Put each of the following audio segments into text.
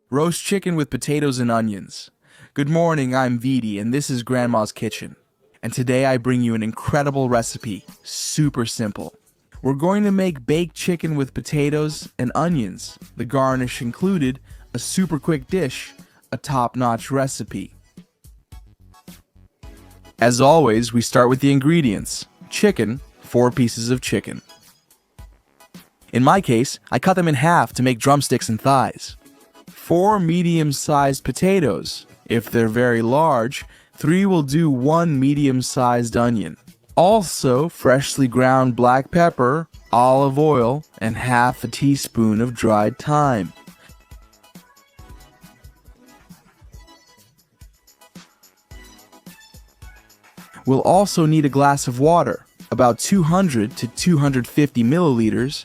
Roast chicken with potatoes and onions. Good morning, I'm Vidi, and this is Grandma's Kitchen. And today I bring you an incredible recipe, super simple. We're going to make baked chicken with potatoes and onions, the garnish included, a super quick dish, a top-notch recipe. As always, we start with the ingredients. Chicken, 4 pieces of chicken. In my case, I cut them in half to make drumsticks and thighs. 4 medium-sized potatoes. If they're very large, 3 will do 1 medium-sized onion. Also, freshly ground black pepper, olive oil, and half a teaspoon of dried thyme. We'll also need a glass of water, about 200 to 250 milliliters,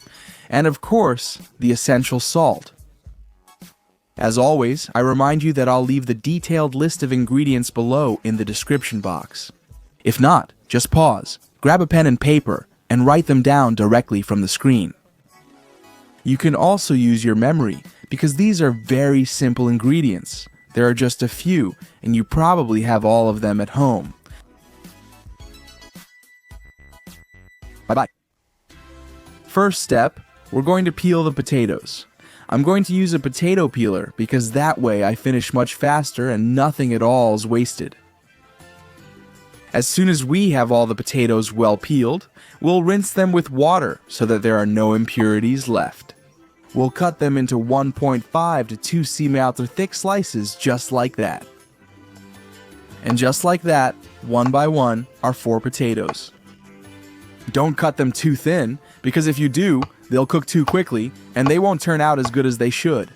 and of course, the essential salt. As always, I remind you that I'll leave the detailed list of ingredients below in the description box. If not, just pause, grab a pen and paper, and write them down directly from the screen. You can also use your memory, because these are very simple ingredients. There are just a few, and you probably have all of them at home. Bye-bye. First step, we're going to peel the potatoes. I'm going to use a potato peeler because that way I finish much faster and nothing at all is wasted. As soon as we have all the potatoes well peeled, we'll rinse them with water so that there are no impurities left. We'll cut them into 1.5 to 2 cm thick slices just like that. And just like that, one by one, are 4 potatoes. Don't cut them too thin, because if you do, they'll cook too quickly, and they won't turn out as good as they should.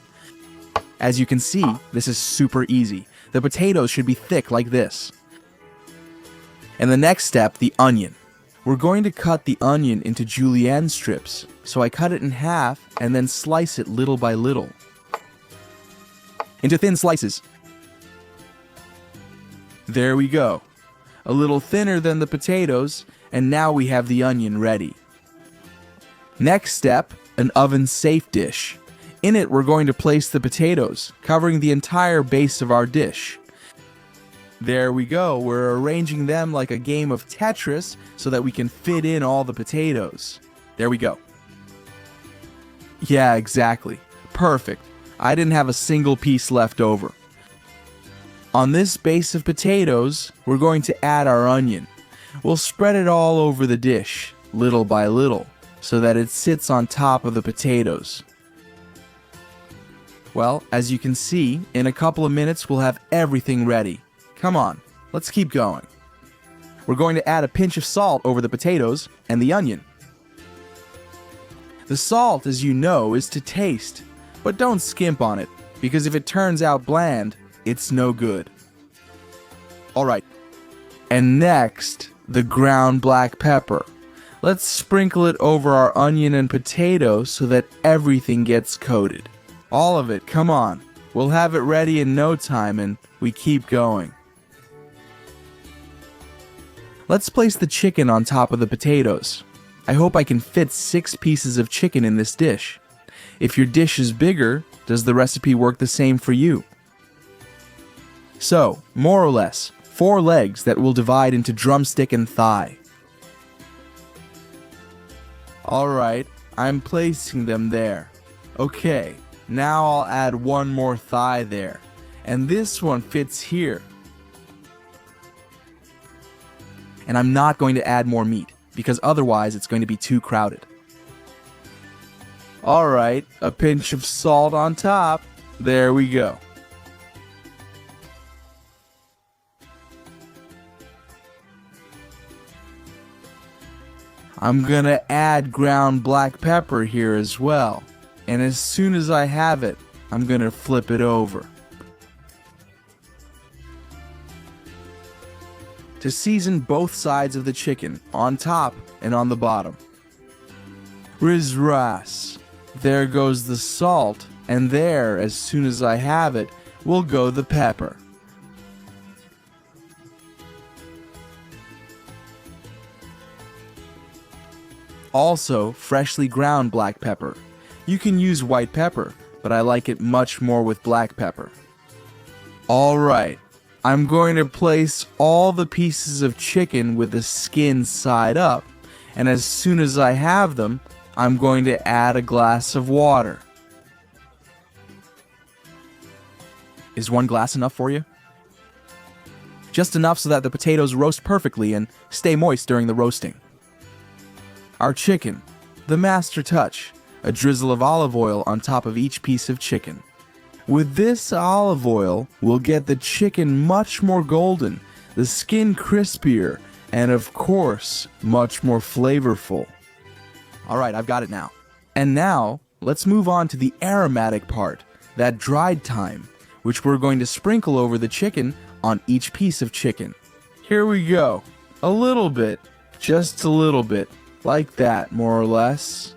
As you can see, this is super easy. The potatoes should be thick like this. And the next step, the onion. We're going to cut the onion into julienne strips, so I cut it in half and then slice it little by little. Into thin slices. There we go. A little thinner than the potatoes, and now we have the onion ready. Next step, an oven-safe dish. In it, we're going to place the potatoes, covering the entire base of our dish. There we go, we're arranging them like a game of Tetris so that we can fit in all the potatoes. There we go. Yeah, exactly. Perfect. I didn't have a single piece left over. On this base of potatoes, we're going to add our onion. We'll spread it all over the dish, little by little, so that it sits on top of the potatoes. Well, as you can see, in a couple of minutes we'll have everything ready. Come on, let's keep going. We're going to add a pinch of salt over the potatoes and the onion. The salt, as you know, is to taste, but don't skimp on it, because if it turns out bland, it's no good. Alright, and next, the ground black pepper. Let's sprinkle it over our onion and potato so that everything gets coated. All of it, come on. We'll have it ready in no time and we keep going. Let's place the chicken on top of the potatoes. I hope I can fit 6 pieces of chicken in this dish. If your dish is bigger, does the recipe work the same for you? So, more or less, 4 legs that will divide into drumstick and thigh. Alright, I'm placing them there. Okay, now I'll add one more thigh there. And this one fits here. And I'm not going to add more meat, because otherwise it's going to be too crowded. Alright, a pinch of salt on top. There we go. I'm gonna add ground black pepper here as well. And as soon as I have it, I'm gonna flip it over. To season both sides of the chicken, on top and on the bottom. Riz ras. There goes the salt, and there, as soon as I have it, will go the pepper. Also, freshly ground black pepper. You can use white pepper, but I like it much more with black pepper. Alright, I'm going to place all the pieces of chicken with the skin side up, and as soon as I have them, I'm going to add a glass of water. Is 1 glass enough for you? Just enough so that the potatoes roast perfectly and stay moist during the roasting. Our chicken, the master touch, a drizzle of olive oil on top of each piece of chicken. With this olive oil, we'll get the chicken much more golden, the skin crispier, and of course, much more flavorful. Alright, I've got it now. And now, let's move on to the aromatic part, that dried thyme, which we're going to sprinkle over the chicken on each piece of chicken. Here we go. A little bit. Just a little bit. Like that, more or less.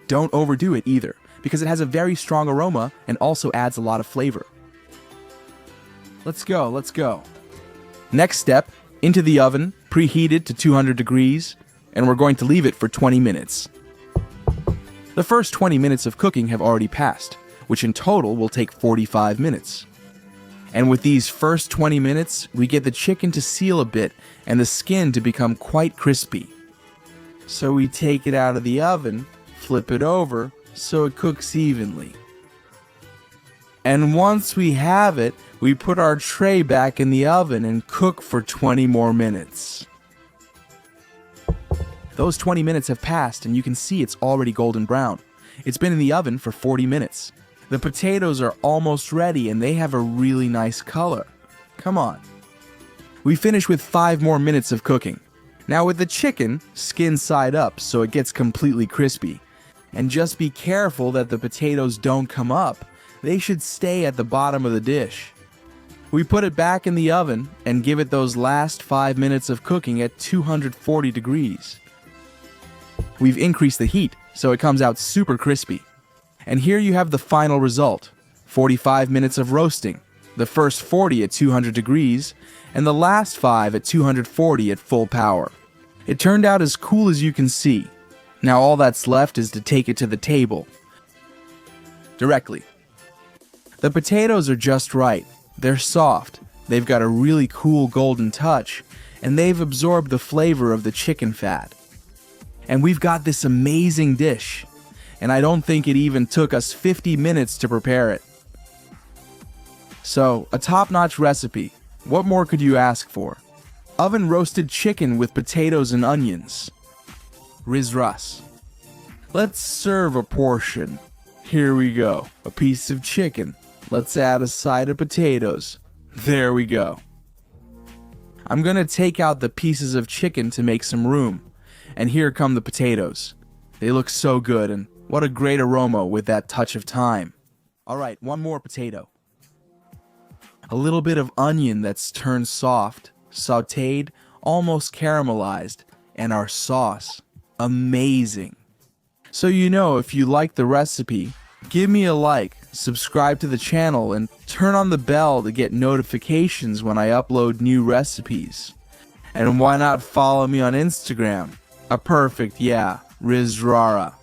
Don't overdo it either, because it has a very strong aroma and also adds a lot of flavor. Let's go. Next step, into the oven, preheated to 200 degrees, and we're going to leave it for 20 minutes. The first 20 minutes of cooking have already passed, which in total will take 45 minutes. And with these first 20 minutes, we get the chicken to seal a bit and the skin to become quite crispy. So we take it out of the oven, flip it over so it cooks evenly. And once we have it, we put our tray back in the oven and cook for 20 more minutes. Those 20 minutes have passed and you can see it's already golden brown. It's been in the oven for 40 minutes. The potatoes are almost ready and they have a really nice color. Come on. We finish with 5 more minutes of cooking. Now with the chicken, skin side up so it gets completely crispy. And just be careful that the potatoes don't come up. They should stay at the bottom of the dish. We put it back in the oven and give it those last 5 minutes of cooking at 240 degrees. We've increased the heat so it comes out super crispy. And here you have the final result. 45 minutes of roasting, the first 40 at 200 degrees, and the last 5 at 240 at full power. It turned out as cool as you can see. Now all that's left is to take it to the table. Directly. The potatoes are just right. They're soft, they've got a really cool golden touch, and they've absorbed the flavor of the chicken fat. And we've got this amazing dish. And I don't think it even took us 50 minutes to prepare it. So, a top-notch recipe. What more could you ask for? Oven roasted chicken with potatoes and onions. Riz Rus. Let's serve a portion. Here we go. A piece of chicken. Let's add a side of potatoes. There we go. I'm gonna take out the pieces of chicken to make some room. And here come the potatoes. They look so good, and what a great aroma with that touch of thyme. Alright, 1 more potato. A little bit of onion that's turned soft, sauteed, almost caramelized, and our sauce. Amazing. So you know, if you like the recipe, give me a like, subscribe to the channel, and turn on the bell to get notifications when I upload new recipes. And why not follow me on Instagram? A perfect, yeah, Riz Rara.